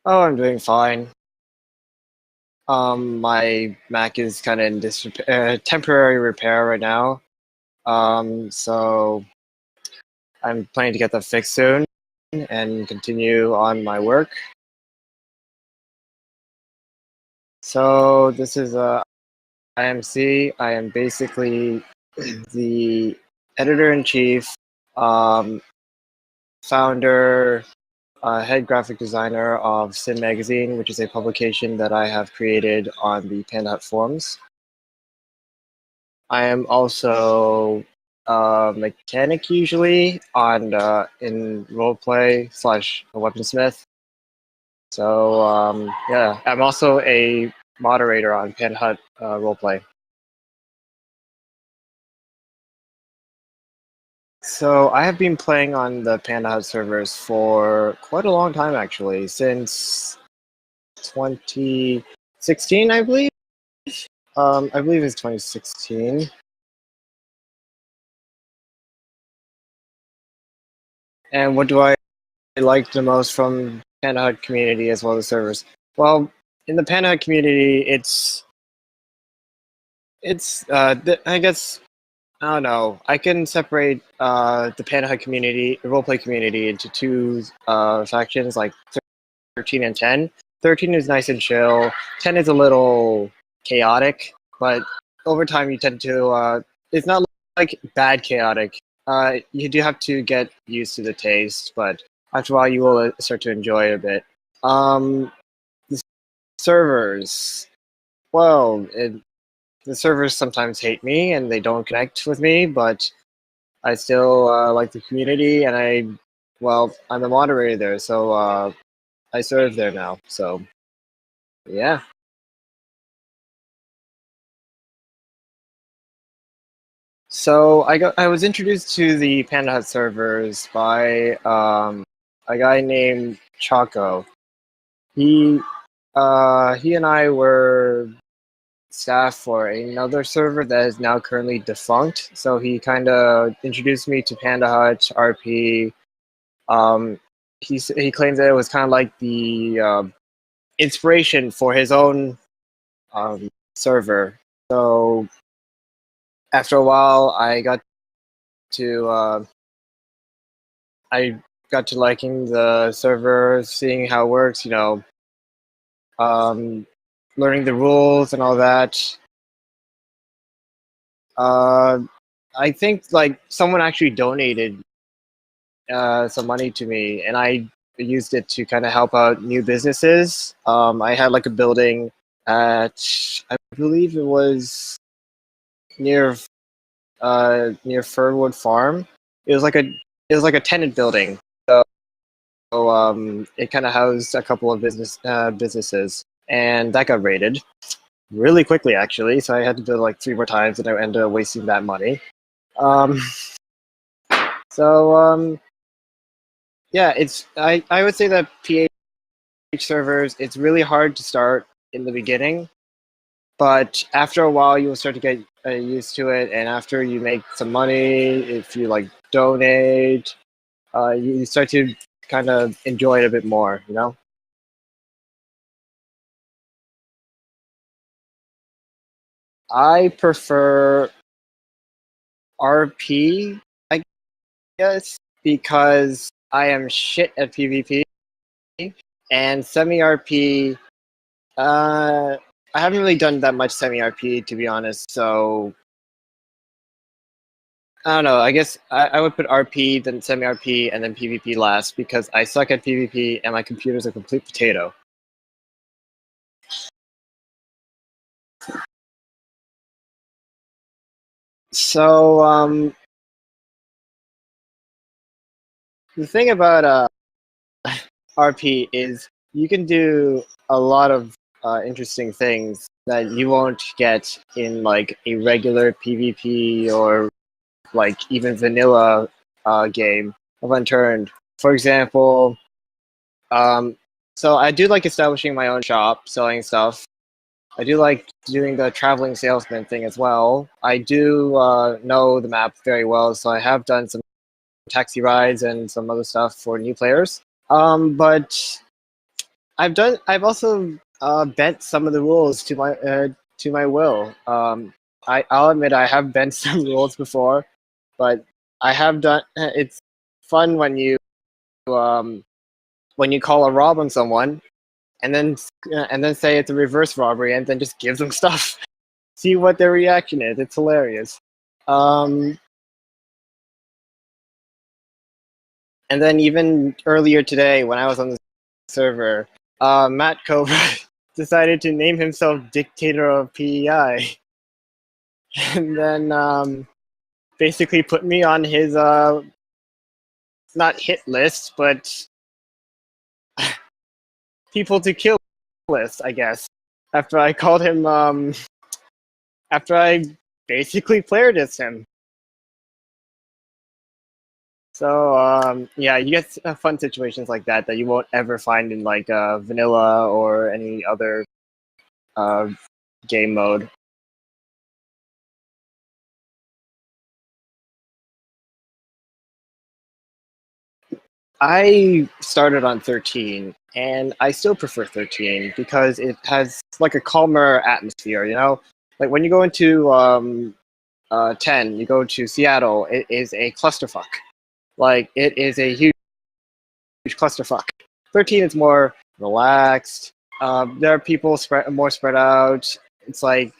Oh, I'm doing fine. My Mac is kind of in temporary repair right now. So I'm planning to get that fixed soon and continue on my work. So this is iMC. I am basically the editor-in-chief, founder, head graphic designer of Sim Magazine, which is a publication that I have created on the Pandahut forums. I am also a mechanic usually on in roleplay / a weaponsmith. So yeah, I'm also a moderator on Pandahut roleplay. So I have been playing on the Pandahut servers for quite a long time actually, since 2016, I believe. I believe it's 2016. And what do I like the most from Pandahut community as well as servers? Well, in the Pandahut community, I guess I don't know. I can separate the Pandahut community, the roleplay community, into two factions, like 13 and 10. 13 is nice and chill. 10 is a little chaotic, but over time you tend to. It's not like bad chaotic. You do have to get used to the taste, but after a while you will start to enjoy it a bit. The servers. Well, the servers sometimes hate me and they don't connect with me, but I still like the community, and I'm a moderator there, so I serve there now. So yeah. So I was introduced to the Pandahut servers by a guy named Chaco. He and I were staff for another server that is now currently defunct. So he kind of introduced me to Pandahut Rp. He claims that it was kind of like the inspiration for his own server. So after a while, to I got to liking the server, seeing how it works. Learning the rules and all that. I think like someone actually donated some money to me, and I used it to kind of help out new businesses. I had like a building at, I believe it was near Fernwood Farm. It was like a tenant building. So it kind of housed a couple of businesses, and that got raided really quickly actually. So I had to build like 3 more times, and I ended up wasting that money. Um, so yeah, I would say that PH servers, it's really hard to start in the beginning, but after a while you will start to get used to it, and after you make some money, if you like donate, you start to kind of enjoy it a bit more, you know? I prefer RP, I guess, because I am shit at PvP, and semi-RP, I haven't really done that much semi-RP, to be honest, so I don't know. I guess I would put RP, then semi-RP, and then PvP last, because I suck at PvP and my computer's a complete potato. So, the thing about RP is you can do a lot of interesting things that you won't get in like a regular PvP or like even vanilla game of Unturned. For example, so I do like establishing my own shop, selling stuff. I do like doing the traveling salesman thing as well. I do know the map very well, so I have done some taxi rides and some other stuff for new players. But I've also bent some of the rules to my will. I'll admit I have bent some rules before, but I have done. It's fun when you call a rob on someone, and then say it's a reverse robbery, and then just give them stuff. See what their reaction is. It's hilarious. Um, and then even earlier today, when I was on the server, Matt Cobra decided to name himself Dictator of PEI, and then basically put me on his not hit list, but people to kill list, I guess. After I called him, after I basically player dissed him. So yeah, you get fun situations like that that you won't ever find in like vanilla or any other uh, game mode. I started on 13, and I still prefer 13 because it has like a calmer atmosphere. You know, like when you go into 10, you go to Seattle, it is a clusterfuck. Like it is a huge clusterfuck. 13 is more relaxed. There are people more spread out. It's like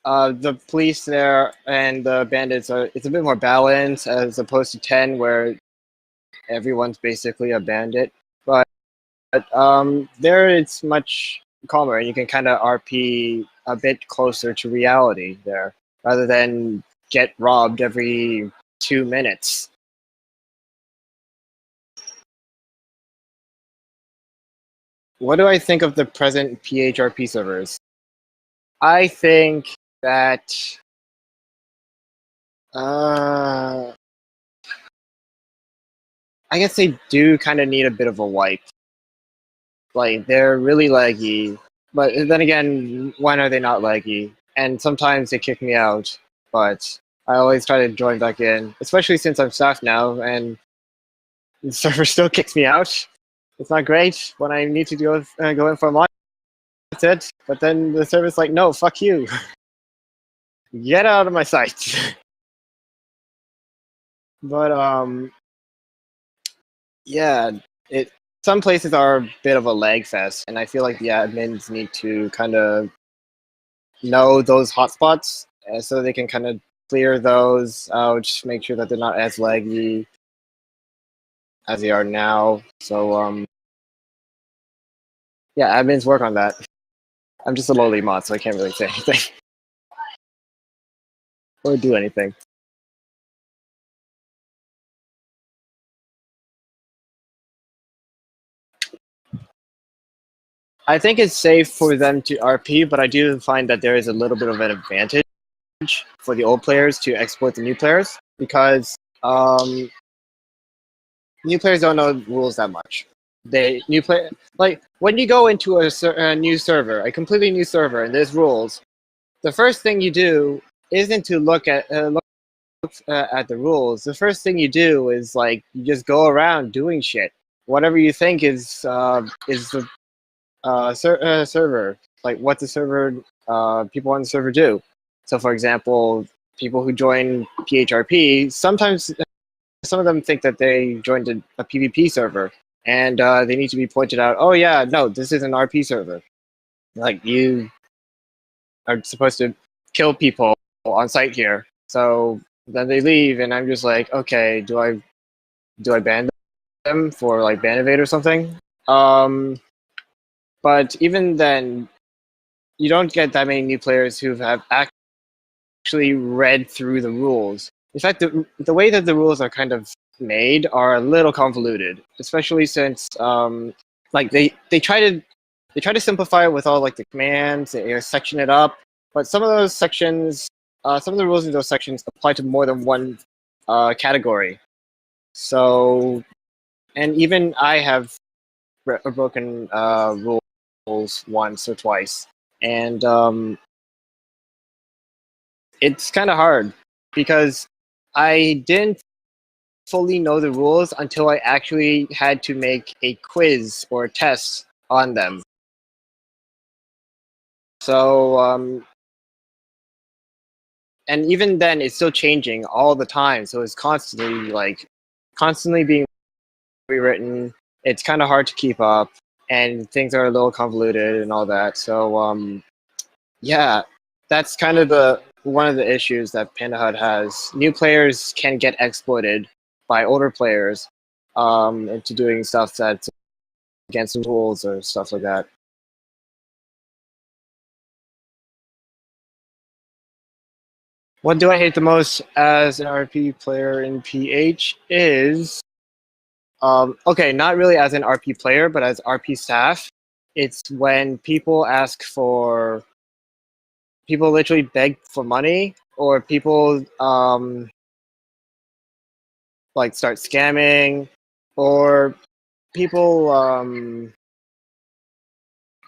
the police there and the bandits are. It's a bit more balanced as opposed to 10, where everyone's basically a bandit. But there it's much calmer, and you can kind of RP a bit closer to reality there, rather than get robbed every 2 minutes. What do I think of the present PHRP servers? I think that uh, I guess they do kind of need a bit of a wipe. Like they're really laggy, but then again, when are they not laggy? And sometimes they kick me out, but I always try to join back in, especially since I'm staff now, and the server still kicks me out. It's not great when I need to go in for a mod. That's it. But then the server's like, no, fuck you. Get out of my sight. But yeah, it some places are a bit of a lag fest, and I feel like the admins need to kind of know those hotspots so they can kind of clear those out, make sure that they're not as laggy as they are now. So yeah, admins work on that. I'm just a lowly mod, so I can't really say anything or do anything. I think it's safe for them to RP, but I do find that there is a little bit of an advantage for the old players to exploit the new players because new players don't know rules that much. They new play like when you go into a new server, a completely new server, and there's rules. The first thing you do isn't to look at the rules. The first thing you do is like you just go around doing shit. Whatever you think is the server, like what the server people on the server do. So, for example, people who join PHRP sometimes some of them think that they joined a PvP server, and they need to be pointed out. Oh yeah, no, this is an RP server. Like you are supposed to kill people on site here. So then they leave, and I'm just like, okay, do I ban them for like ban evade or something? But even then, you don't get that many new players who have actually read through the rules. In fact, the way that the rules are kind of made are a little convoluted, especially since like they try to simplify it with all like the commands, they section it up, but some of those sections, some of the rules in those sections apply to more than one category. So, and even I have broken rules once or twice, and it's kind of hard because I didn't fully know the rules until I actually had to make a quiz or a test on them. So, and even then, it's still changing all the time. So it's constantly being rewritten. It's kind of hard to keep up, and things are a little convoluted and all that. So, yeah, that's kind of one of the issues that Pandahut has. New players can get exploited by older players into doing stuff that's against the rules or stuff like that. What do I hate the most as an RP player in PH is, okay, not really as an RP player, but as RP staff. It's when people literally beg for money, or people like start scamming, or people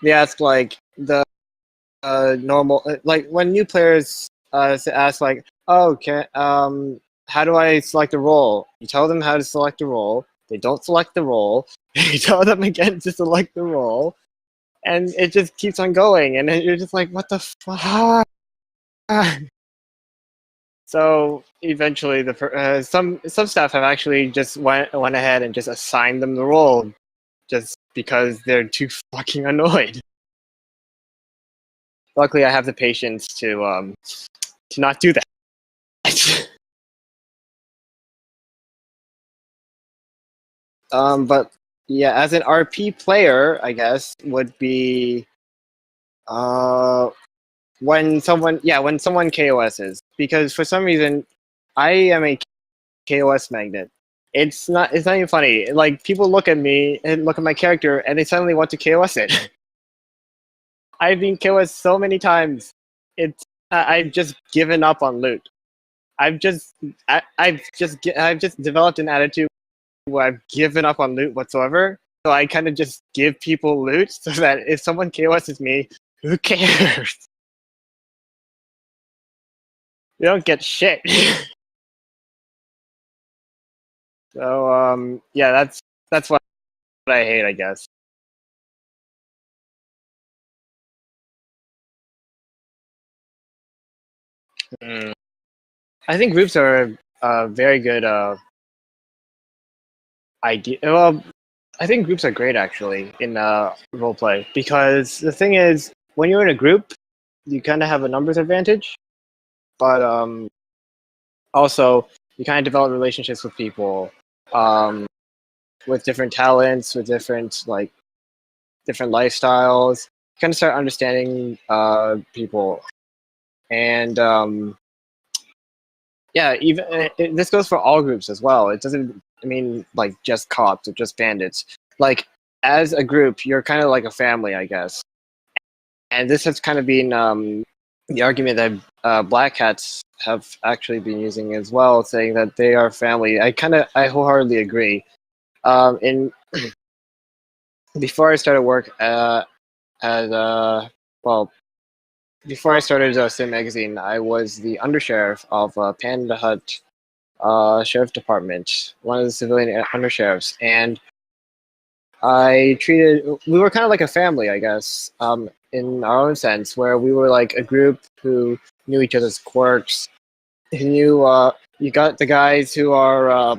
they ask like the normal, like when new players ask like, oh, how do I select a role? You tell them how to select a role. They don't select the role. You tell them again to select the role, and it just keeps on going. And then you're just like, what the fuck? So eventually, some staff have actually just went ahead and just assigned them the role, just because they're too fucking annoyed. Luckily, I have the patience to not do that. But yeah, as an RP player, I guess would be when someone KOSs, because for some reason I am a KOS magnet. It's not even funny. Like, people look at me and look at my character and they suddenly want to KOS it. I've been KOS so many times. I've just given up on loot. I've just developed an attitude where I've given up on loot whatsoever. So I kind of just give people loot so that if someone KOSs me, who cares? You don't get shit. So yeah, that's what I hate, I guess. Mm. I think groups are a very good idea. Well, I think groups are great actually in roleplay, because the thing is, when you're in a group, you kind of have a numbers advantage, but also you kind of develop relationships with people, with different talents, with different lifestyles. You kind of start understanding people, and yeah, even this goes for all groups as well. It doesn't mean like just cops or just bandits. Like, as a group, you're kind of like a family, I guess. And this has kind of been the argument that Black Hats have actually been using as well, saying that they are family. I wholeheartedly agree. In Before I started work at well, before I started Sim Magazine, I was the undersheriff of Pandahut Sheriff Department, one of the civilian undersheriffs, and we were kind of like a family, I guess, in our own sense, where we were like a group who knew each other's quirks. You got the guys who are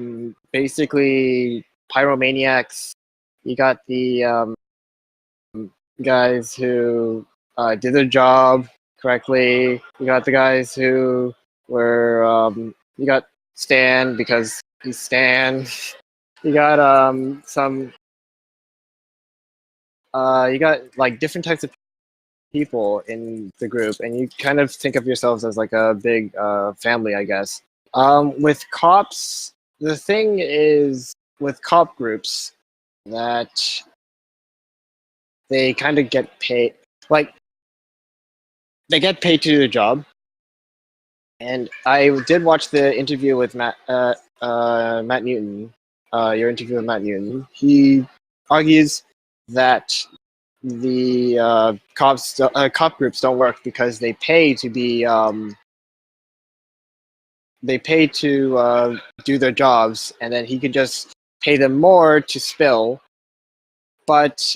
basically pyromaniacs. You got the guys who did their job correctly. You got the guys who were you got Stan because he's Stan. You got you got like different types of people in the group, and you kind of think of yourselves as like a big family, I guess. With cops, the thing is with cop groups that they kind of get paid, like they get paid to do the job. And I did watch the interview with Matt Newton. Your interview with Matt Newton. He argues that the cop groups don't work because they pay to be they pay to do their jobs, and then he could just pay them more to spill. But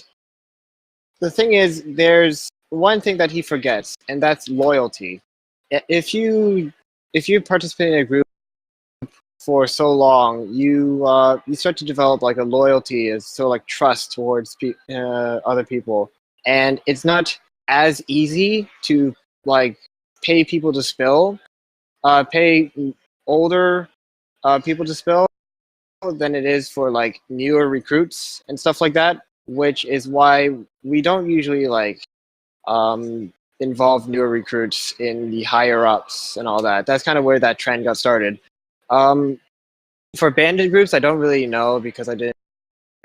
the thing is, there's one thing that he forgets, and that's loyalty. If you participate in a group for so long, you start to develop like a loyalty, as so like trust towards other people, and it's not as easy to like pay people to spill, pay older people to spill than it is for like newer recruits and stuff like that, which is why we don't usually like involve newer recruits in the higher ups and all that. That's kind of where that trend got started. For bandit groups, I don't really know because I didn't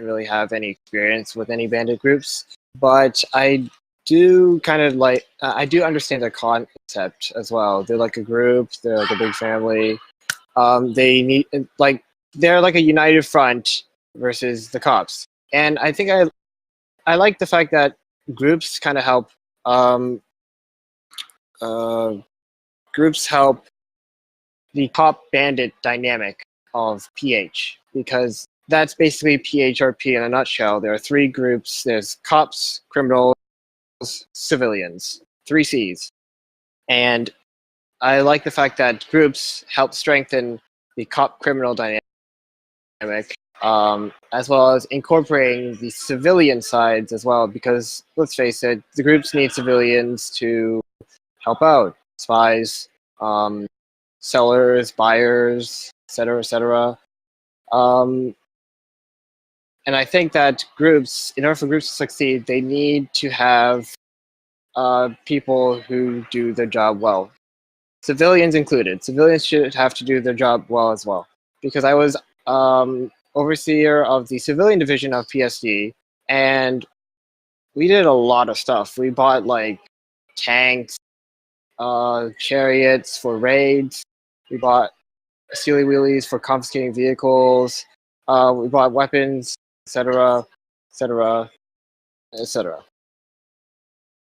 really have any experience with any bandit groups, but I do kind of like I do understand the concept as well. They're like a group, they're like a big family. They need like they're like a united front versus the cops, and I think I like the fact that groups kind of help. Uh, Groups help the cop bandit dynamic of PH, because that's basically PHRP in a nutshell. There are three groups: there's cops, criminals, civilians, 3 Cs. And I like the fact that groups help strengthen the cop criminal dynamic, as well as incorporating the civilian sides as well, because let's face it, the groups need civilians to help out: spies, sellers, buyers, etc., etc. And I think that groups, in order for groups to succeed, they need to have people who do their job well. Civilians included. Civilians should have to do their job well as well. Because I was overseer of the civilian division of PSD, and we did a lot of stuff. We bought like tanks, chariots for raids. We bought steely wheelies for confiscating vehicles. We bought weapons, etc., etc., etc.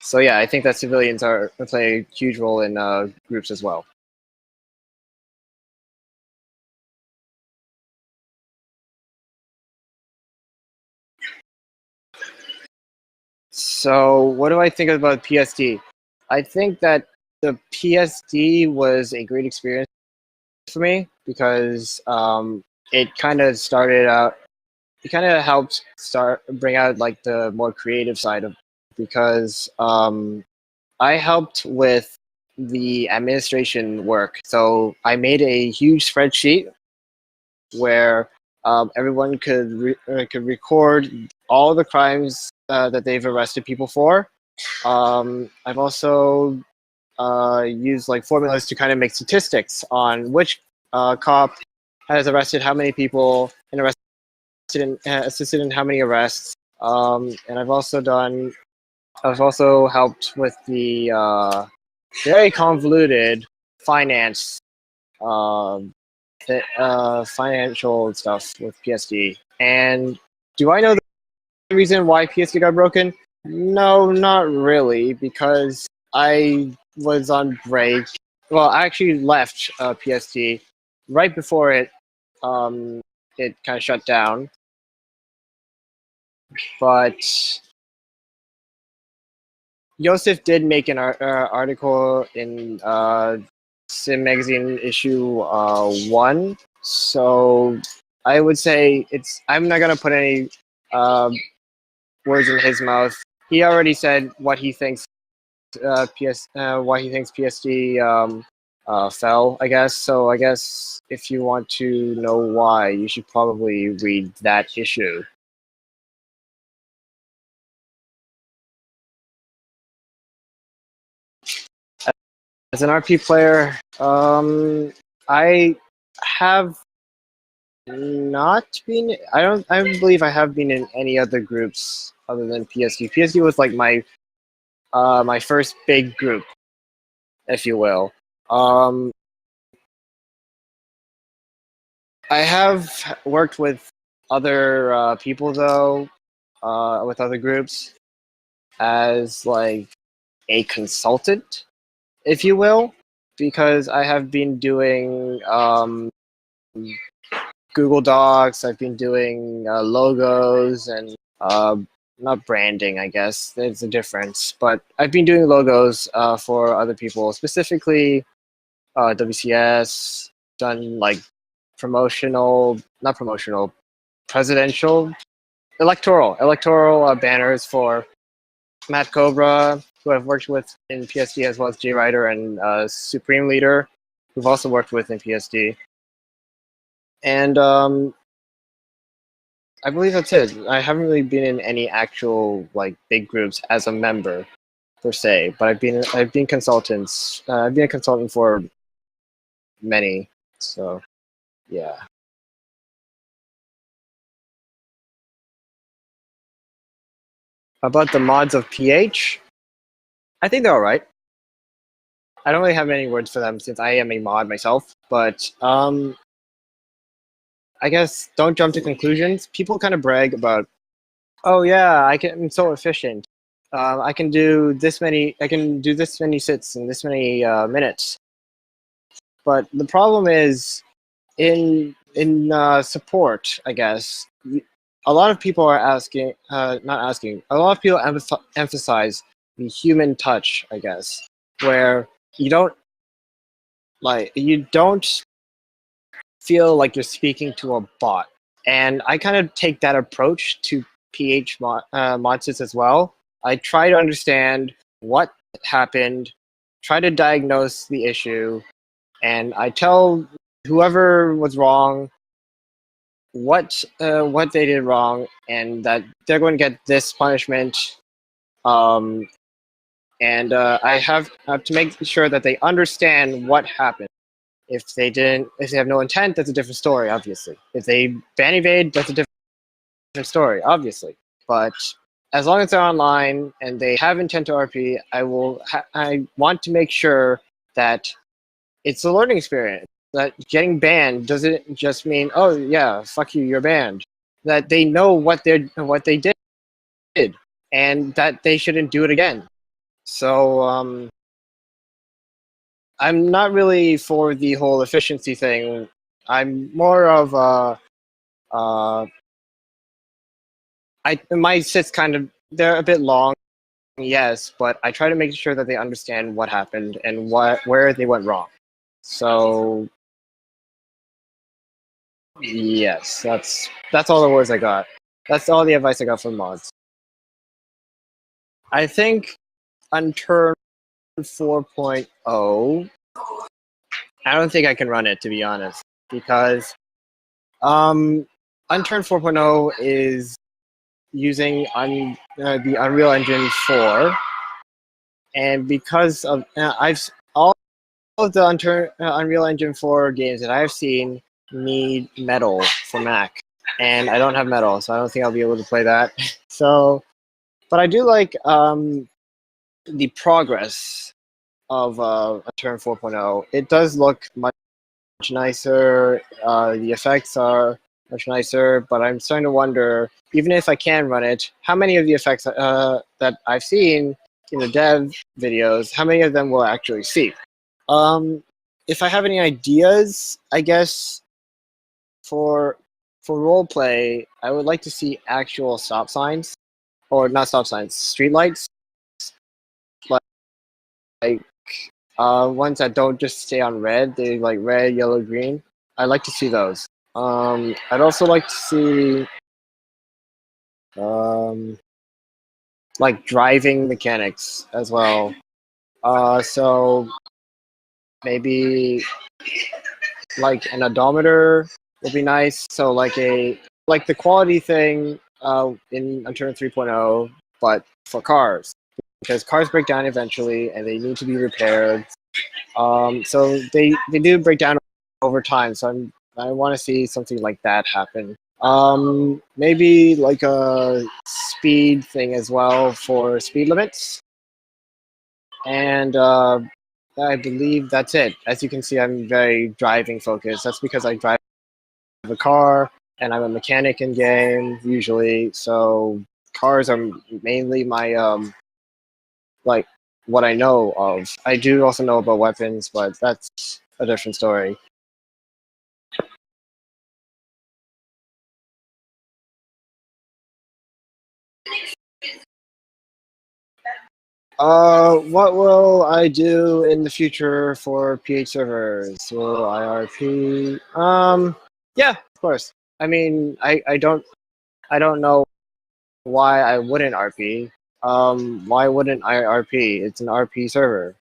So yeah, I think that civilians play a huge role in groups as well. So what do I think about PSD? I think that the PSD was a great experience for me because it kind of started out. It kind of helped bring out like the more creative side of, because I helped with the administration work. So I made a huge spreadsheet where everyone could record all the crimes that they've arrested people for. I've also used like formulas to kind of make statistics on which cop has arrested how many people and assisted in how many arrests. And I've also helped with the very convoluted finance, financial stuff with PSD. And do I know the reason why PSD got broken? No, not really, because I was on break. Well, I actually left PSD right before it kind of shut down. But Yosef did make an article in Sim Magazine issue 1, so I would say I'm not gonna put any words in his mouth. He already said what he thinks why he thinks PSD fell, I guess. So I guess if you want to know why, you should probably read that issue. As an RP player, I have not been. I don't. I don't believe I have been in any other groups other than PSD. PSD was like my my first big group, if you will. I have worked with other people though, with other groups, as like a consultant, if you will. because I have been doing Google Docs. I've been doing logos and not branding, I guess. There's a difference. But I've been doing logos for other people, specifically WCS, done like not promotional, presidential, electoral banners for Matt Cobra, who I've worked with in PSD, as well as Jay Ryder and Supreme Leader, who've also worked with in PSD. And I believe that's it. I haven't really been in any actual like big groups as a member per se, but I've been consultants. I've been a consultant for many. So yeah. About the mods of PH, I think they're all right. I don't really have many words for them since I am a mod myself, but I guess don't jump to conclusions. People kind of brag about, oh yeah, I'm so efficient. I can do this many sits in this many minutes. But the problem is in support, I guess. A lot of people are asking, not asking. A lot of people emphasize the human touch, I guess, where you don't feel like you're speaking to a bot. And I kind of take that approach to PH mods as well. I try to understand what happened, try to diagnose the issue, and I tell whoever was wrong what they did wrong, and that they're going to get this punishment. And I have to make sure that they understand what happened. If they have no intent, that's a different story, obviously. If they ban evade, that's a different story, obviously. But as long as they're online and they have intent to RP, I want to make sure that it's a learning experience. That getting banned doesn't just mean, oh yeah, fuck you, you're banned. That they know what they did, and that they shouldn't do it again. So I'm not really for the whole efficiency thing. I'm more of my sits they're a bit long, yes, but I try to make sure that they understand what happened and where they went wrong. So yes, that's all the words I got. That's all the advice I got from mods. I think Unturned 4.0, I don't think I can run it, to be honest, because Unturned 4.0 is using the Unreal Engine 4, and because of all of the Unreal Engine 4 games that I've seen need Metal for Mac, and I don't have Metal, so I don't think I'll be able to play that. So, but I do like the progress of Unturned 4.0. It does look much nicer. The effects are much nicer, but I'm starting to wonder, even if I can run it, how many of the effects that I've seen in the dev videos, how many of them will I actually see? If I have any ideas, I guess for roleplay, I would like to see actual stop signs, or not stop signs, street lights, like ones that don't just stay on red. They like red, yellow, green. I like to see those. I'd also like to see like driving mechanics as well. So maybe like an odometer would be nice. So like the quality thing in Unturned 3.0, but for cars, because cars break down eventually and they need to be repaired. So they do break down over time. So I want to see something like that happen. Maybe like a speed thing as well for speed limits. And I believe that's it. As you can see, I'm very driving focused. That's because I drive a car and I'm a mechanic in game usually. So cars are mainly my what I know of. I do also know about weapons, but that's a different story. What will I do in the future for PH servers? Will I RP? Yeah, of course. I mean, I don't know why I wouldn't RP. Why wouldn't I RP? It's an RP server.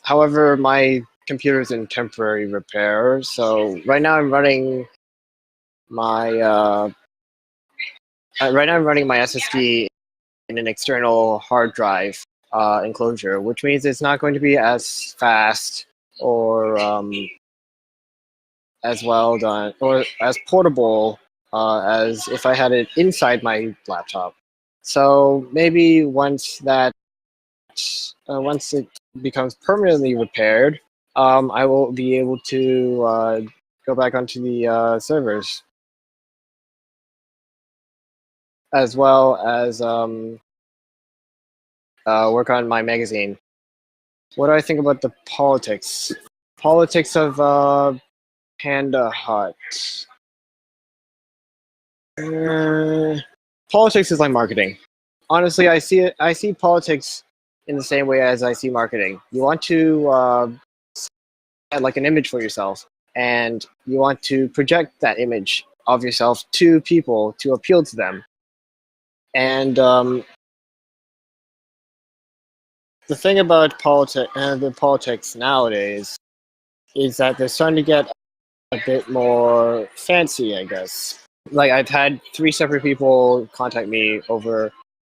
However, my computer's in temporary repair, so right now I'm running my SSD in an external hard drive enclosure, which means it's not going to be as fast or as well done or as portable as if I had it inside my laptop. So maybe once it becomes permanently repaired, I will be able to go back onto the servers, as well as work on my magazine. What do I think about the politics? Politics of Pandahut. Politics is like marketing. Honestly, I see it. I see politics in the same way as I see marketing. You want to set like an image for yourself, and you want to project that image of yourself to people to appeal to them. And the thing about the politics nowadays is that they're starting to get a bit more fancy, I guess. Like I've had 3 separate people contact me over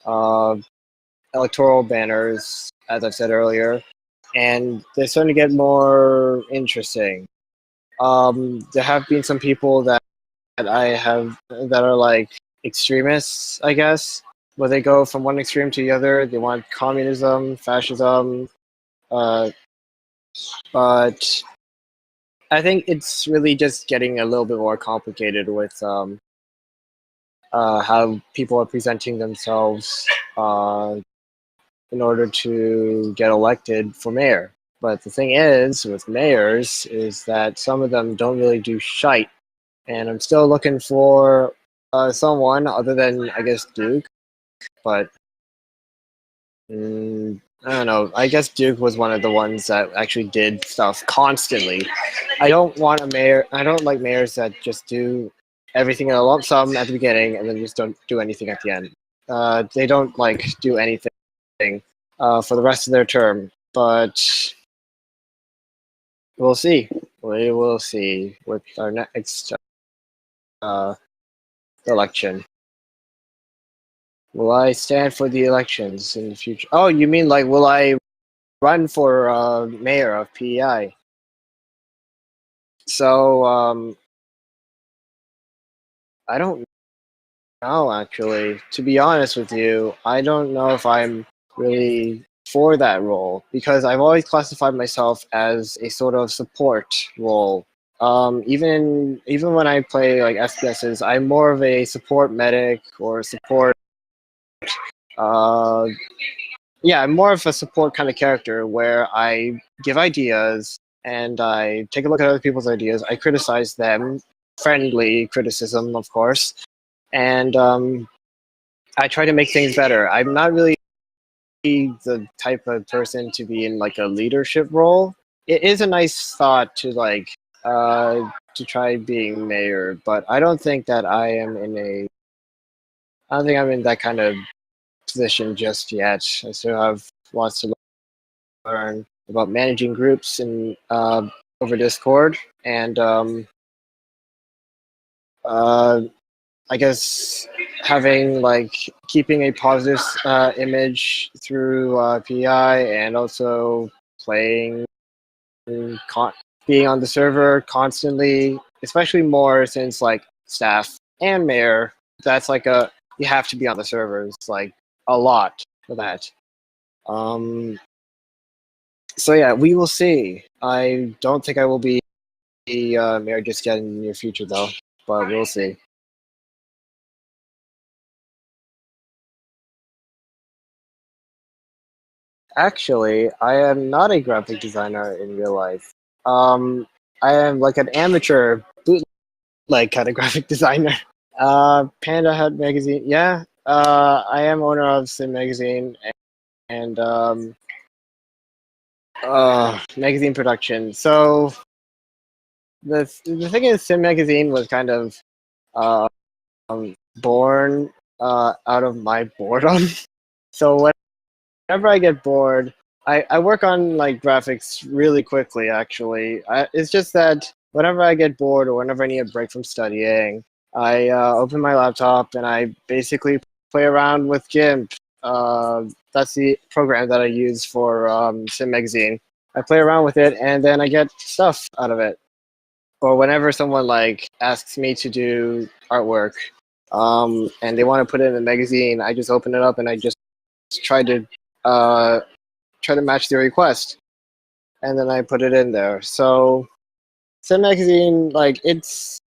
uh, electoral banners, as I've said earlier, and they're starting to get more interesting. There have been some people that that are like extremists, I guess, where they go from one extreme to the other. They want communism, fascism, but I think it's really just getting a little bit more complicated with how people are presenting themselves in order to get elected for mayor. But the thing is, with mayors, is that some of them don't really do shite. And I'm still looking for someone other than, I guess, Duke. But I don't know. I guess Duke was one of the ones that actually did stuff constantly. I don't want a mayor. I don't like mayors that just do everything in a lump sum at the beginning and then just don't do anything at the end. They don't like do anything for the rest of their term. But we'll see. We will see with our next election. Will I stand for the elections in the future? Oh, you mean like will I run for mayor of PEI? So I don't know actually. To be honest with you, I don't know if I'm really for that role because I've always classified myself as a sort of support role. Even when I play like FPSs, I'm more of a support medic or support. Uh, yeah, I'm more of a support kind of character where I give ideas and I take a look at other people's ideas. I criticize them, friendly criticism, of course, and I try to make things better. I'm not really the type of person to be in like a leadership role. It is a nice thought to like to try being mayor, but I don't think that I don't think I'm in that kind of position just yet. I still have lots to learn about managing groups and over Discord, and I guess having like keeping a positive image through PI and also playing, being on the server constantly, especially more since like staff and mayor. That's like you have to be on the servers like a lot for that. Um, so yeah, we will see. I don't think I will be mayor just yet in the near future though, but we'll see. Actually, I am not a graphic designer in real life. Um, I am like an amateur bootleg kind of graphic designer. Pandahut magazine, yeah. I am owner of Sim magazine and magazine production. So the thing is, Sim magazine was kind of uh, born out of my boredom. So whenever I get bored, I work on like graphics really quickly. Actually, it's just that whenever I get bored or whenever I need a break from studying, I open my laptop and I basically play around with GIMP. That's the program that I use for Sim Magazine. I play around with it and then I get stuff out of it. Or whenever someone like asks me to do artwork, and they want to put it in the magazine, I just open it up and I just try to uh, match the request, and then I put it in there. So Sim Magazine, like it's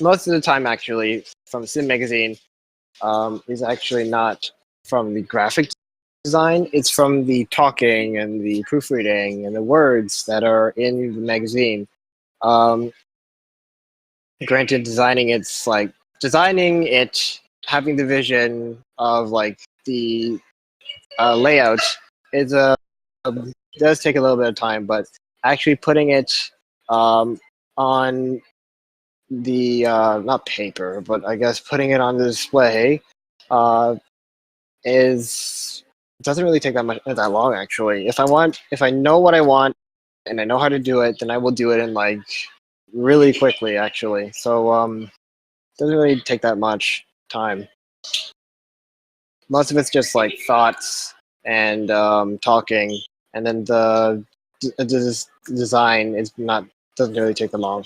most of the time actually from Sim Magazine, is actually not from the graphic design. It's from the talking and the proofreading and the words that are in the magazine. Um, Granted, designing it, having the vision of like the layout is does take a little bit of time, but actually putting it on the not paper, but I guess putting it on the display uh, is doesn't really take that long actually. If I know what I want and I know how to do it, then I will do it in like really quickly actually. So doesn't really take that much time. Most of it's just like thoughts and talking, and then the design is not doesn't really take that long.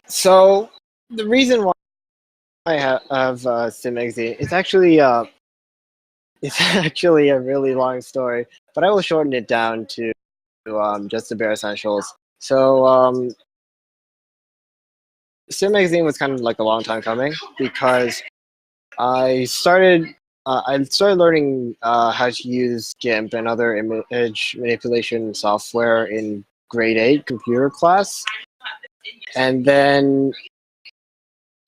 So the reason why I have Sim Magazine, it's actually a really long story, but I will shorten it down to just the bare essentials. So Sim Magazine was kind of like a long time coming because I started I started learning how to use GIMP and other image manipulation software in grade 8 computer class, and then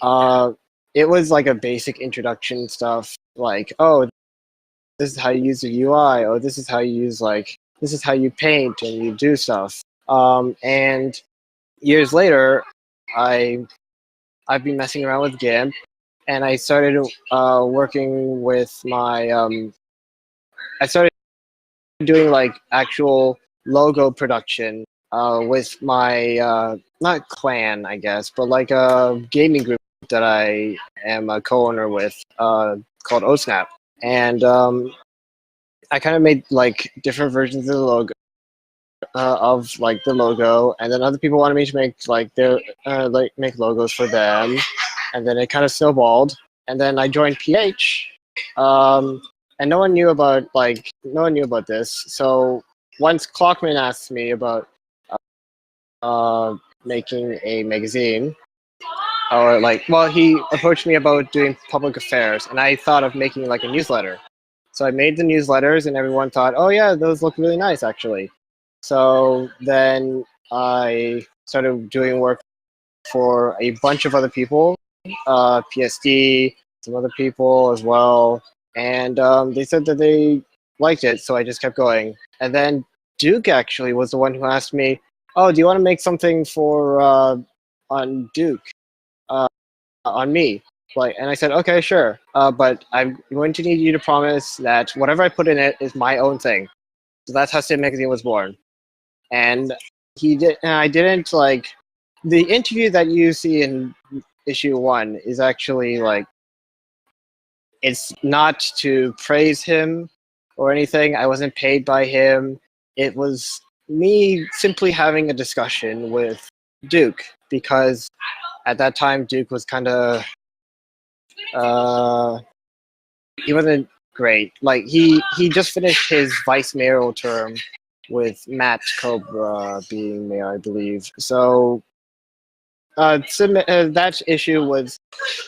uh, it was like a basic introduction stuff, like oh, this is how you use the UI, oh, this is how you paint and you do stuff. And years later, I I've been messing around with GIMP, and I started working with my I started doing like actual logo production with my not clan, I guess, but like a gaming group that I am a co-owner with called OSnap, and I kind of made like different versions of the logo. Of like the logo, and then other people wanted me to make like their make logos for them, and then it kind of snowballed, and then I joined PH, and no one knew about this. So once Clockman asked me about making a magazine, or like, well, he approached me about doing public affairs, and I thought of making like a newsletter. So I made the newsletters, and everyone thought, oh yeah, those look really nice actually. So then I started doing work for a bunch of other people, PSD, some other people as well, and they said that they liked it, so I just kept going. And then Duke actually was the one who asked me, "Oh, do you want to make something for on Duke, uh, on me?" Like, and I said, "Okay, sure, but I'm going to need you to promise that whatever I put in it is my own thing." So that's how Sim Magazine was born. And I didn't like the interview that you see in issue 1 is actually like, it's not to praise him or anything. I wasn't paid by him. It was me simply having a discussion with Duke, because at that time Duke was kind of uh he wasn't great. Like he just finished his vice mayoral term with Matt Cobra being mayor, I believe. So that issue was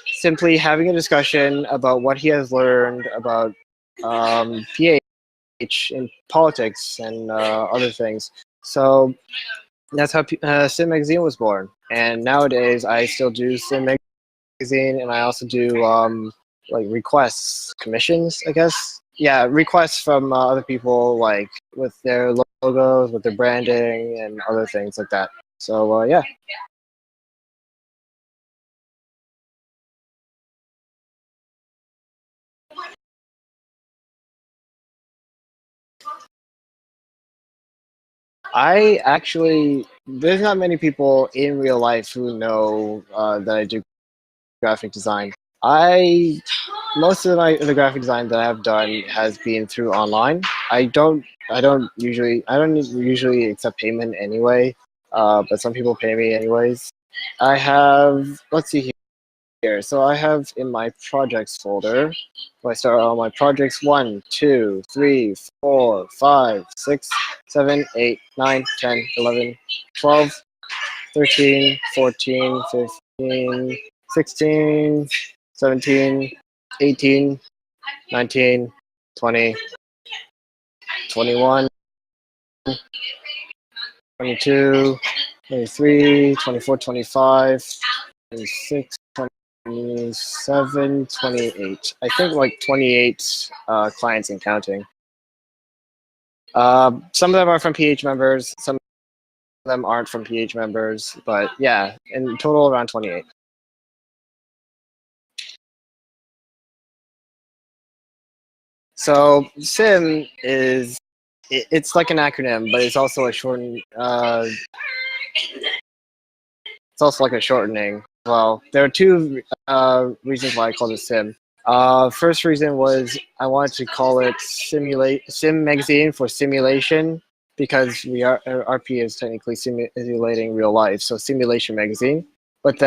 simply having a discussion about what he has learned about PH in politics and other things. So that's how Sim Magazine was born. And nowadays, I still do Sim Magazine, and I also do like requests, commissions, I guess. Yeah, requests from other people, like with their logos, with their branding, and other things like that. So yeah. I actually, there's not many people in real life who know that I do graphic design. I Most of the graphic design that I've done has been through online. I don't usually accept payment anyway, but some people pay me anyways. I have, let's see here. So I have in my projects folder. So I start on my projects 1, 2, 3, 4, 5, 6, 7, 8, 9, 10, 11, 12, 13, 14, 15, 16, 17, 18, 19, 20, 21, 22, 23, 24, 25, 26, 27, 28. I think like 28 clients and counting. Some of them are from PH members, some of them aren't from PH members, but yeah, in total around 28. So SIM is, it's like an acronym, but it's also a shortened. It's also like a shortening. Well, there are two reasons why I called it SIM. First reason was I wanted to call it Sim Magazine for simulation, because we are RP is technically simulating real life, so simulation magazine. But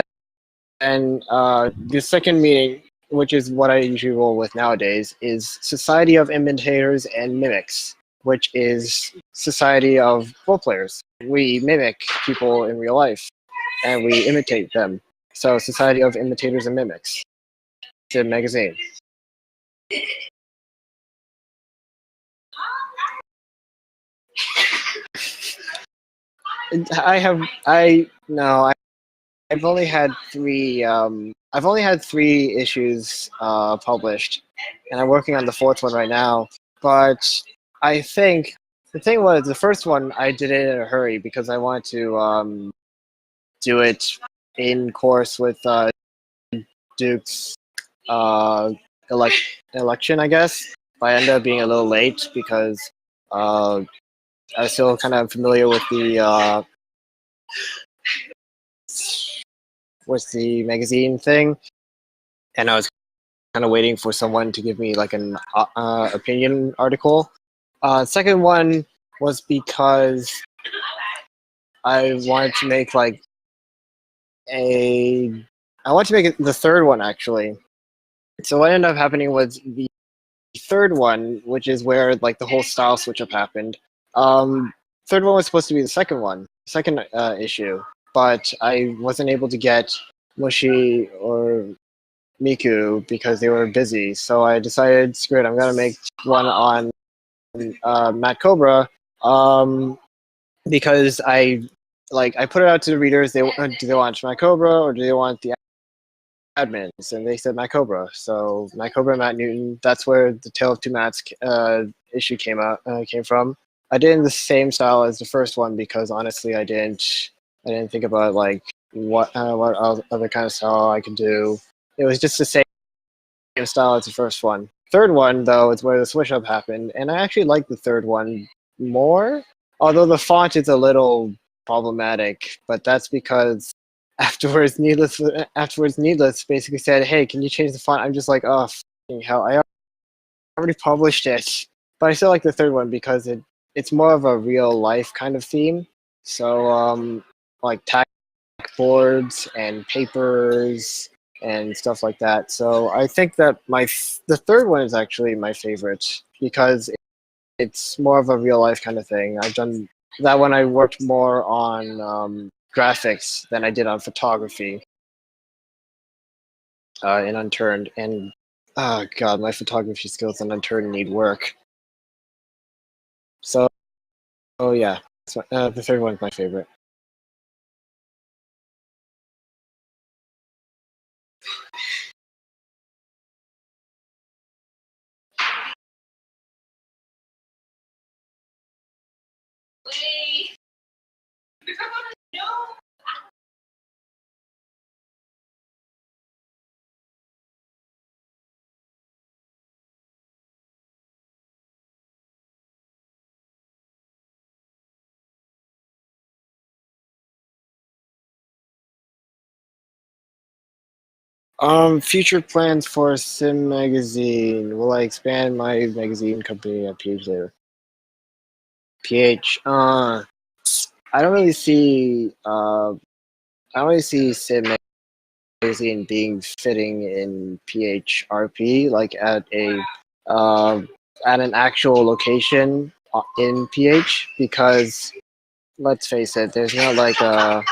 then the second meaning, which is what I usually roll with nowadays, is Society of Imitators and Mimics, which is Society of role players. We mimic people in real life, and we imitate them. So Society of Imitators and Mimics. It's a magazine. I've only had three. I've only had three issues published, and I'm working on the fourth one right now. But I think the thing was, the first one I did it in a hurry because I wanted to do it in course with Duke's uh, election, I guess. But I ended up being a little late because I was still kind of familiar with the magazine thing, and I was kind of waiting for someone to give me like an opinion article. Second one was because I wanted to make like I want to make it the third one actually. So what ended up happening was the third one, which is where like the whole style switch up happened. Third one was supposed to be the second issue, but I wasn't able to get Mushi or Miku because they were busy. So I decided, screw it, I'm gonna make one on Matt Cobra, because I put it out to the readers. Do they want Matt Cobra or do they want the admins? And they said Matt Cobra. So Matt Cobra, Matt Newton. That's where the Tale of Two Matts issue came from. I did in the same style as the first one because honestly, I didn't think about like what other kind of style I could do. It was just the same style as the first one. Third one though is where the switch up happened, and I actually like the third one more. Although the font is a little problematic, but that's because afterwards Needless basically said, "Hey, can you change the font?" I'm just like, "Oh, fucking hell! I already published it." But I still like the third one because it's more of a real life kind of theme. So like tack boards and papers and stuff like that. So I think that the third one is actually my favorite because it's more of a real life kind of thing. I've done that one. I worked more on graphics than I did on photography in Unturned. And oh god, my photography skills in Unturned need work. So, oh yeah, the third one's my favorite. Future plans for Sim Magazine. Will I expand my magazine company at PH later? PH. I don't really see. I don't really see Sim Magazine being fitting in PHRP, like at an actual location in PH, because let's face it, there's not like a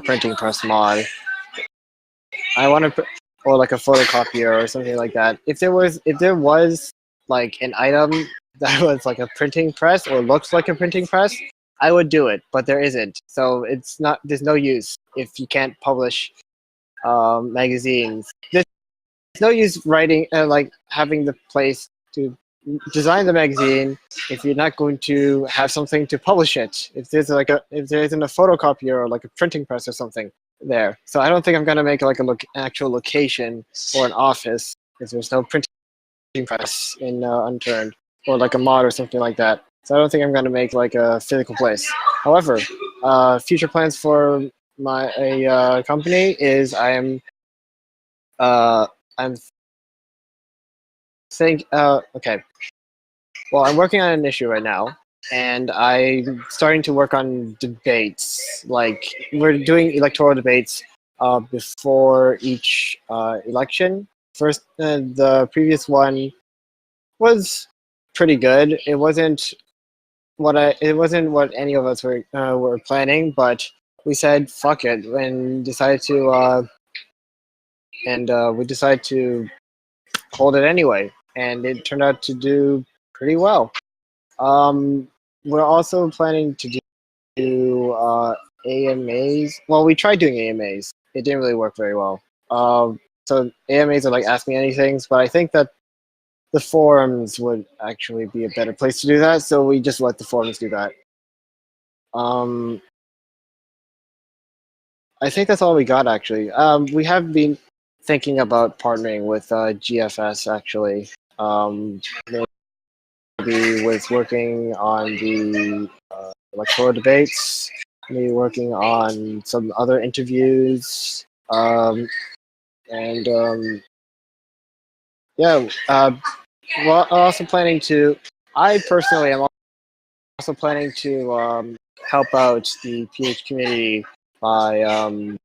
printing press mod. I want to, or like a photocopier or something like that. If there was like an item that was like a printing press or looks like a printing press, I would do it, but there isn't. So it's not. There's no use if you can't publish magazines. There's no use writing like having the place to design the magazine if you're not going to have something to publish it. If there isn't a photocopier or like a printing press or something there. So I don't think I'm gonna make like actual location or an office if there's no printing press in Unturned or like a mod or something like that. So I don't think I'm gonna make like a physical place. However, future plans for my company is I'm okay. Well, I'm working on an issue right now, and I'm starting to work on debates. Like we're doing electoral debates before each election. First, the previous one was pretty good. It wasn't what any of us were planning, but we said fuck it and decided to we decided to hold it anyway, and it turned out to do pretty well. We're also planning to do AMAs. Well, we tried doing AMAs. It didn't really work very well. So AMAs are like Ask Me Anythings, but I think that the forums would actually be a better place to do that, so we just let the forums do that. I think that's all we got, actually. We have been thinking about partnering with GFS, actually. Maybe with working on the electoral debates, maybe working on some other interviews, yeah. Well, also planning to. I personally am also planning to help out the PH community by. I'm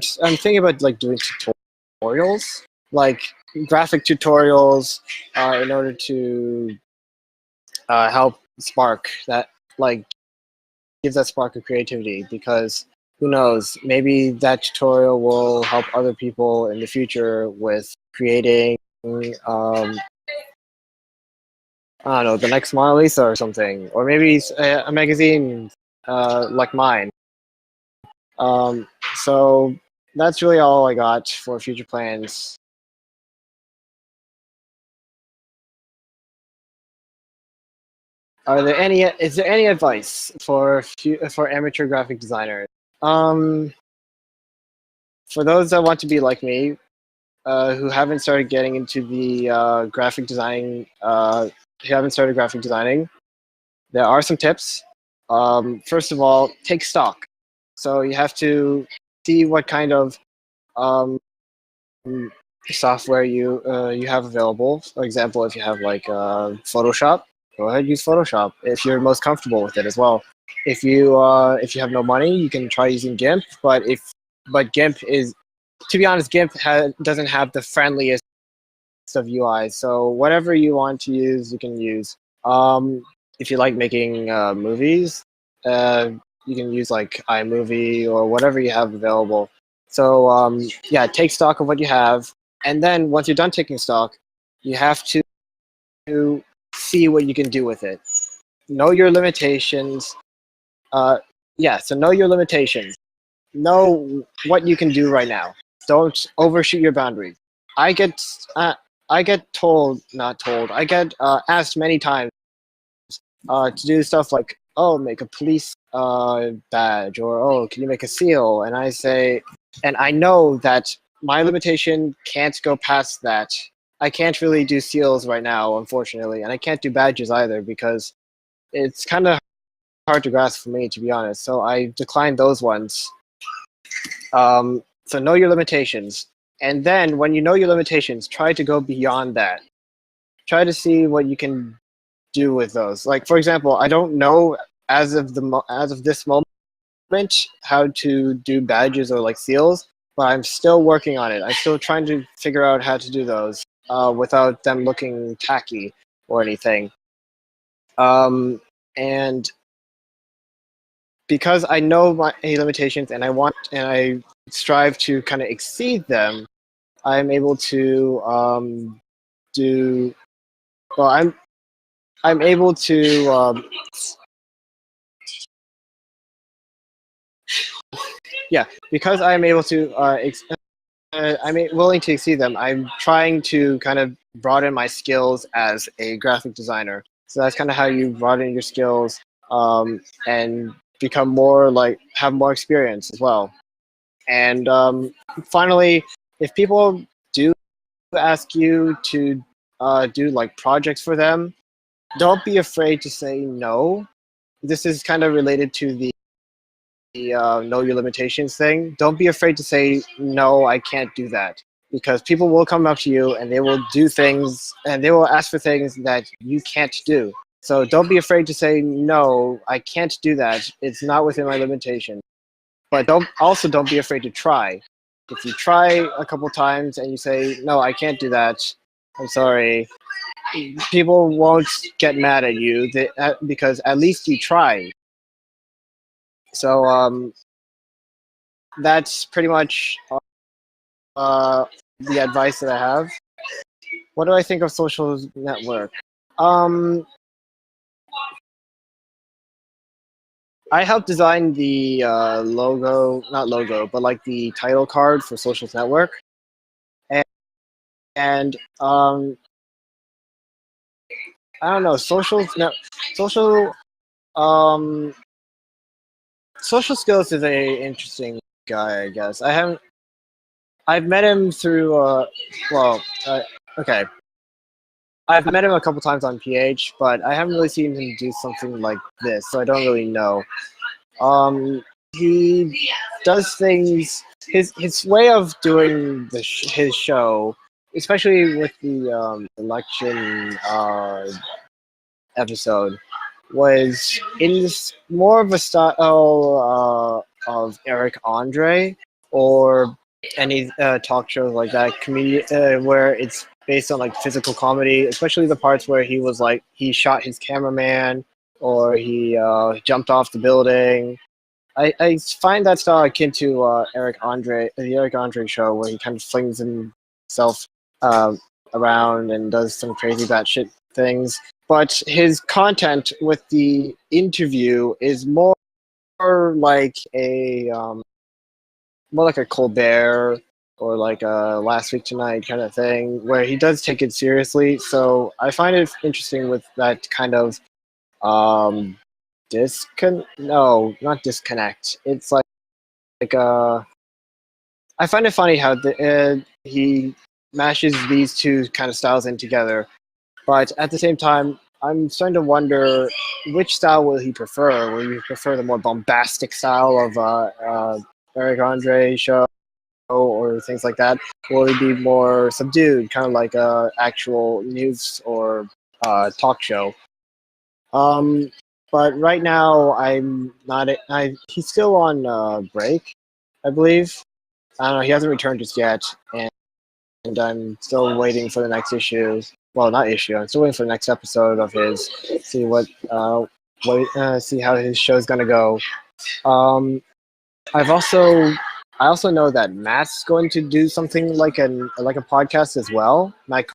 thinking about like doing tutorials, like graphic tutorials, in order to help spark that, like, gives that spark of creativity, because who knows, maybe that tutorial will help other people in the future with creating I don't know, the next Mona Lisa or something, or maybe a magazine like mine. So that's really all I got for future plans. Is there any advice for amateur graphic designers? For those that want to be like me, who haven't started getting into the graphic designing, who haven't started graphic designing, there are some tips. First of all, take stock. So you have to see what kind of software you have available. For example, if you have like Photoshop, go ahead, use Photoshop if you're most comfortable with it as well. If you have no money, you can try using GIMP. But GIMP is, to be honest, GIMP doesn't have the friendliest of UIs. So whatever you want to use, you can use. If you like making movies, you can use like iMovie or whatever you have available. So yeah, take stock of what you have, and then once you're done taking stock, you have to see what you can do with it. Know your limitations. So know your limitations. Know what you can do right now. Don't overshoot your boundaries. I get asked many times to do stuff like, oh, make a police badge, or oh, can you make a seal? And I say, and I know that my limitation can't go past that. I can't really do seals right now, unfortunately, and I can't do badges either because it's kind of hard to grasp for me, to be honest. So I declined those ones. So know your limitations, and then when you know your limitations, try to go beyond that. Try to see what you can do with those. Like, for example, I don't know as of this moment how to do badges or like seals, but I'm still working on it. I'm still trying to figure out how to do those without them looking tacky or anything. And because I know my limitations and I strive to kind of exceed them, I'm able to I'm able to because I'm able to I'm willing to exceed them. I'm trying to kind of broaden my skills as a graphic designer. So that's kind of how you broaden your skills and become more have more experience as well. And finally, if people do ask you to do like projects for them, don't be afraid to say no. This is kind of related to the know your limitations thing. Don't be afraid to say no, I can't do that, because people will come up to you and they will do things and they will ask for things that you can't do. So don't be afraid to say no, I can't do that. It's not within my limitation. But don't be afraid to try. If you try a couple times and you say no, I can't do that, I'm sorry, people won't get mad at you because at least you tried. So that's pretty much the advice that I have. What do I think of social network? I helped design the not logo, but like the title card for Social Network, and I don't know, social social skills is a interesting guy, I guess. I've met him through okay. I've met him a couple times on PH, but I haven't really seen him do something like this, so I don't really know. He does things. His way of doing his show, especially with the election episode, was in this more of a style of Eric Andre or any talk shows like that, where it's based on like physical comedy, especially the parts where he was like he shot his cameraman or he jumped off the building. I find that style akin to the Eric Andre show, where he kind of flings himself around and does some crazy batshit things. But his content with the interview is more like a Colbert or like a Last Week Tonight kind of thing, where he does take it seriously. So I find it interesting with that kind of no, not disconnect. It's like I find it funny how he mashes these two kind of styles in together, but at the same time, I'm starting to wonder which style will he prefer. Will he prefer the more bombastic style of Eric Andre show or things like that? Will he be more subdued, kind of like a actual news or talk show? But right now, I'm not. He's still on break, I believe. I don't know. He hasn't returned just yet, and I'm still waiting for the next issue. Well, not issue. I'm still waiting for the next episode of his. See what see how his show's gonna go. Um, I also know that Matt's going to do something like a podcast as well. Matt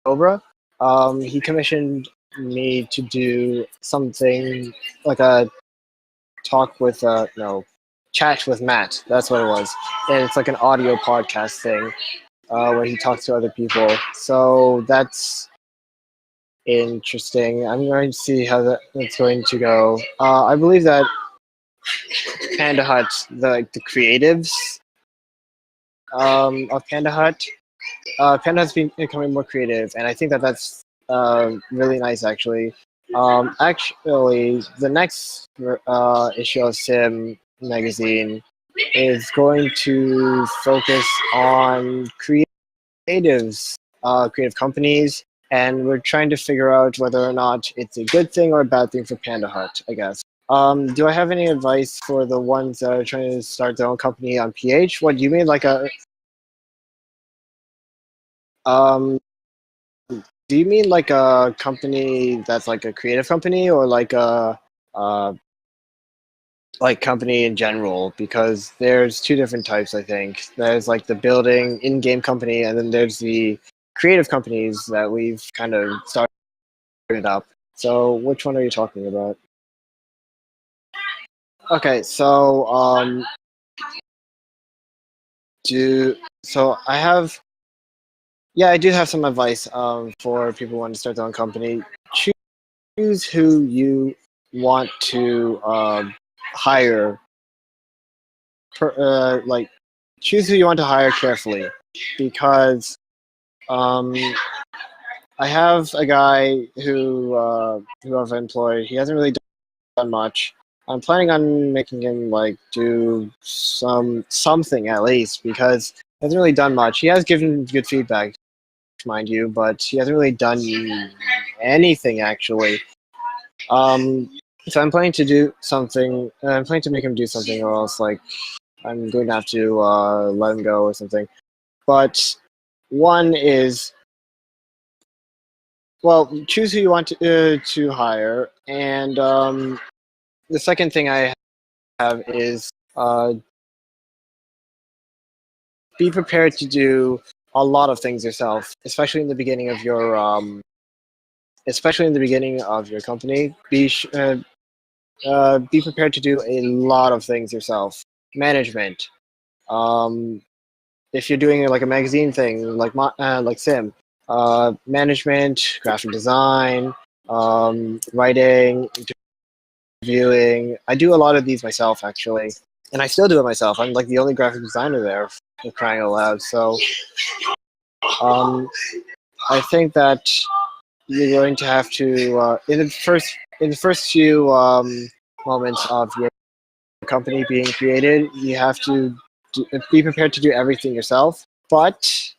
Cobra. He commissioned me to do something like a talk with no chat with Matt. That's what it was, and it's like an audio podcast thing where he talks to other people. So that's interesting. I'm going to see how that's going to go. I believe that Pandahut, the creatives of Pandahut, Pandahut's been becoming more creative, and I think that that's really nice actually. Actually, the next issue of Sim magazine is going to focus on creatives, creative companies, and we're trying to figure out whether or not it's a good thing or a bad thing for Pandahut, I guess. Do I have any advice for the ones that are trying to start their own company on PH? What do you mean, like a do you mean like a company that's like a creative company, or like a uh, like company in general? Because there's two different types, I think. There's like the building in-game company, and then there's the creative companies that we've kind of started up. So which one are you talking about? Okay, so do so I have yeah, I do have some advice for people who want to start their own company. Choose who you want to hire. Like, choose who you want to hire carefully, because um, I have a guy who I've employed. He hasn't really done much. I'm planning on making him like do something at least, because he hasn't really done much. He has given good feedback, mind you, but he hasn't really done anything actually. So I'm planning to do something. I'm planning to make him do something, or else like I'm going to have to let him go or something. But one is, well, choose who you want to hire, and the second thing I have is be prepared to do a lot of things yourself, especially in the beginning of your company. Be prepared to do a lot of things yourself. Management. Um, if you're doing like a magazine thing, like Sim, management, graphic design, writing, interviewing. I do a lot of these myself actually, and I still do it myself. I'm like the only graphic designer there, for crying out loud. So um, I think that you're going to have to in the first few moments of your company being created, you have to be prepared to do everything yourself, but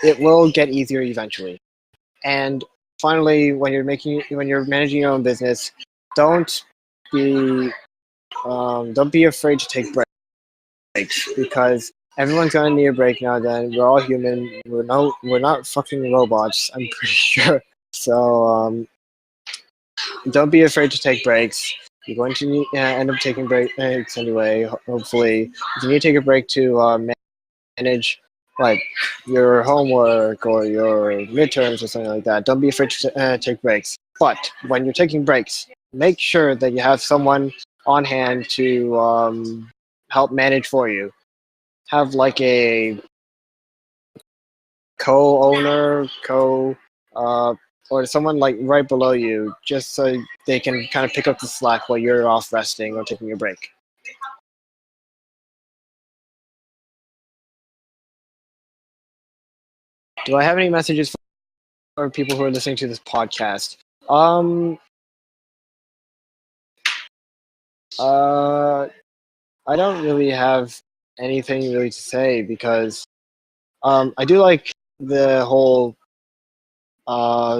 it will get easier eventually. And finally, when you're managing your own business, don't be don't be afraid to take breaks, because everyone's gonna need a break now and then. We're all human. We're not fucking robots, I'm pretty sure. So don't be afraid to take breaks. You're going to end up taking breaks anyway, hopefully. If you need to take a break to manage like your homework or your midterms or something like that, don't be afraid to take breaks. But when you're taking breaks, make sure that you have someone on hand to help manage for you. Have like a co-owner, or someone like right below you, just so they can kind of pick up the slack while you're off resting or taking a break. Do I have any messages for people who are listening to this podcast? Uh, I don't really have anything really to say, because I do like the whole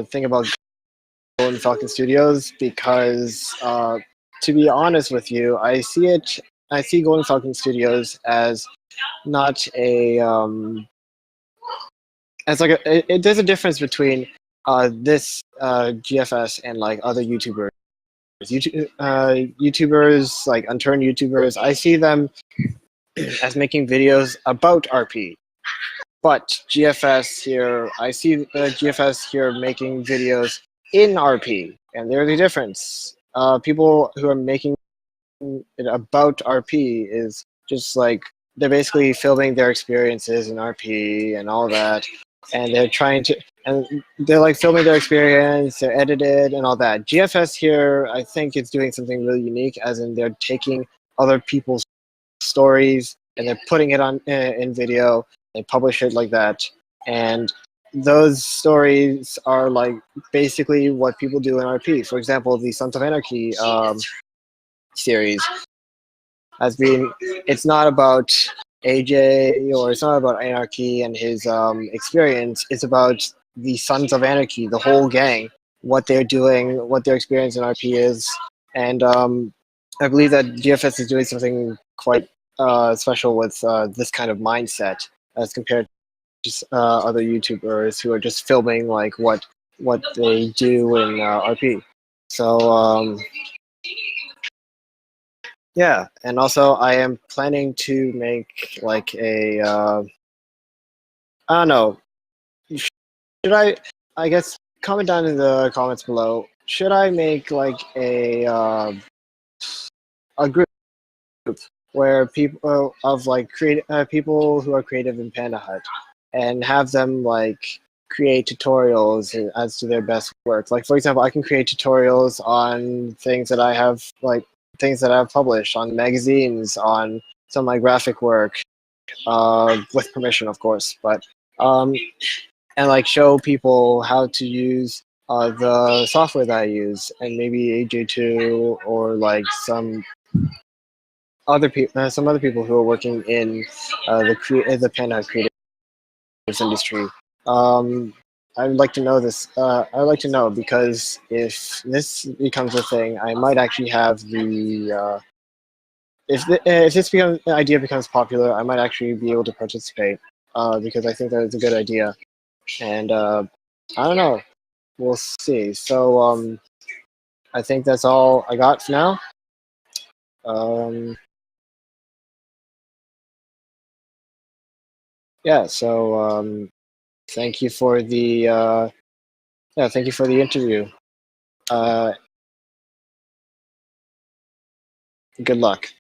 thing about Golden Falcon Studios, because to be honest with you, I see Golden Falcon Studios as not a as like there's a difference between this GFS and like other YouTubers. YouTubers like Unturned YouTubers. I see them as making videos about RP. But GFS here, I see GFS here making videos in RP, and there's a difference. People who are making it about RP is just like they're basically filming their experiences in RP and all that, and they're like filming their experience, they're edited and all that. GFS here, I think it's doing something really unique, as in they're taking other people's stories and they're putting it on in video. They publish it like that, and those stories are like basically what people do in RP. For example, the Sons of Anarchy series has been. It's not about AJ, or it's not about Anarchy and his experience. It's about the Sons of Anarchy, the whole gang, what they're doing, what their experience in RP is, and I believe that GFS is doing something quite special with this kind of mindset as compared to other YouTubers who are just filming like what they do in RP. So yeah, and also I am planning to make like a I don't know. Should I guess comment down in the comments below. Should I make like a group where people of like people who are creative in Pandahut, and have them like create tutorials as to their best work. Like for example, I can create tutorials on things that I have things that I've published on magazines, on some of my graphic work, with permission, of course. But and like show people how to use the software that I use, and maybe AJ2 or like some other people who are working in the Pandahut creative industry. I'd like to know this. I'd like to know, because if this becomes a thing, I might actually have the. If this idea becomes popular, I might actually be able to participate. Because I think that it's a good idea, and I don't know. We'll see. So I think that's all I got for now. Yeah. So thank you for the thank you for the interview. Good luck.